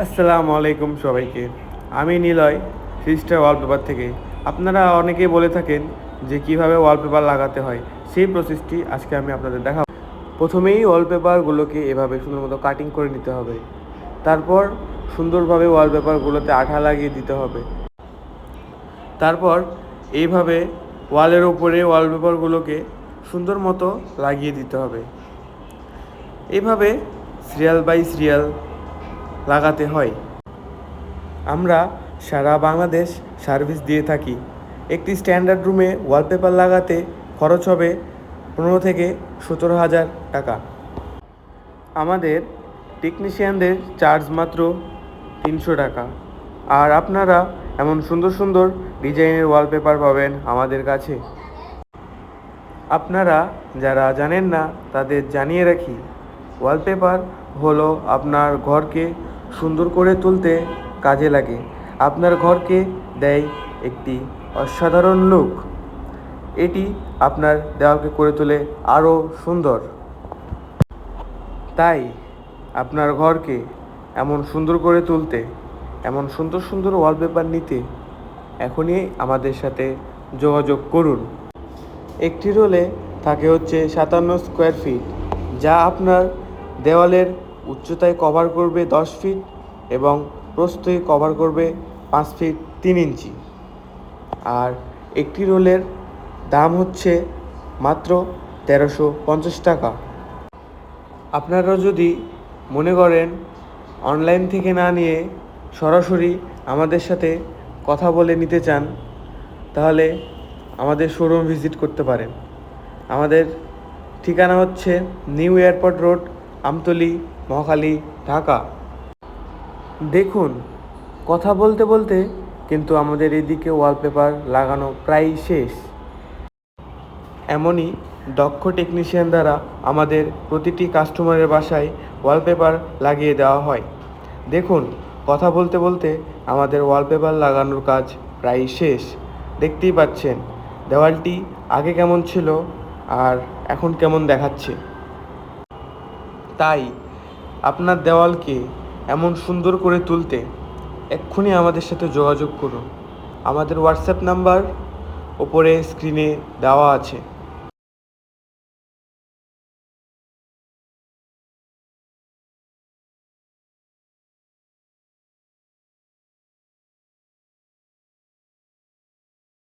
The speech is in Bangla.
আসসালামু আলাইকুম সবাইকে। আমি নিলয়, থ্রি স্টার ওয়ালপেপার থেকে। আপনারা অনেকেই বলে থাকেন যে কিভাবে ওয়ালপেপার লাগাতে হয়, সেই প্রসেসটি আজকে আমি আপনাদের দেখাবো। প্রথমেই ওয়ালপেপারগুলোকে এভাবে সুন্দর মতো কাটিং করে নিতে হবে। তারপর সুন্দরভাবে ওয়ালপেপারগুলোতে আঠা লাগিয়ে দিতে হবে। তারপর এইভাবে ওয়ালের উপরে ওয়ালপেপারগুলোকে সুন্দর মতো লাগিয়ে দিতে হবে। এইভাবে সিরিয়াল বাই সিরিয়াল লাগাতে হয়। আমরা সারা বাংলাদেশ সার্ভিস দিয়ে থাকি। একটি স্ট্যান্ডার্ড রুমে ওয়ালপেপার লাগাতে খরচ হবে 15 থেকে 17 হাজার টাকা। আমাদের টেকনিশিয়ানদের চার্জ মাত্র 300 টাকা। আর আপনারা এমন সুন্দর সুন্দর ডিজাইনের ওয়ালপেপার পাবেন আমাদের কাছে। আপনারা যারা জানেন না তাদের জানিয়ে রাখি, ওয়ালপেপার হলো আপনার ঘরকে সুন্দর করে তুলতে কাজে লাগে। আপনার ঘরকে দেয় একটি অসাধারণ লুক। এটি আপনার দেওয়ালকে করে তোলে আরও সুন্দর। তাই আপনার ঘরকে এমন সুন্দর করে তুলতে, এমন সুন্দর সুন্দর ওয়ালপেপার নিতে এখনই আমাদের সাথে যোগাযোগ করুন। একটি রোলে থাকে হচ্ছে 57 স্কোয়ার ফিট, যা আপনার দেওয়ালের উচ্চতায় কভার করবে 10 ফিট এবং প্রস্থে কভার করবে 5 ফিট 3 ইঞ্চি। আর একটি রোলের দাম হচ্ছে মাত্র 1350 টাকা। আপনারা যদি মনে করেন অনলাইন থেকে না নিয়ে সরাসরি আমাদের সাথে কথা বলে নিতে চান, তাহলে আমাদের শোরুম ভিজিট করতে পারেন। আমাদের ঠিকানা হচ্ছে new airport road, Amtali, Mohakhali, Dhaka. দেখুন, কথা বলতে বলতে কিন্তু আমাদের এদিকে ওয়ালপেপার লাগানো প্রায় শেষ। এমনই দক্ষ টেকনিশিয়ান দ্বারা আমাদের প্রতিটি কাস্টমারের বাসায় ওয়ালপেপার লাগিয়ে দেওয়া হয়। দেখুন, কথা বলতে বলতে আমাদের ওয়ালপেপার লাগানোর কাজ প্রায় শেষ। দেখতেই পাচ্ছেন দেওয়ালটি আগে কেমন ছিল আর এখন কেমন দেখাচ্ছে। তাই আপনার দেওয়ালকে এমন সুন্দর করে তুলতে এক্ষুনি আমাদের সাথে যোগাযোগ করুন। আমাদের হোয়াটসঅ্যাপ নাম্বার ওপরে স্ক্রিনে দেওয়া আছে।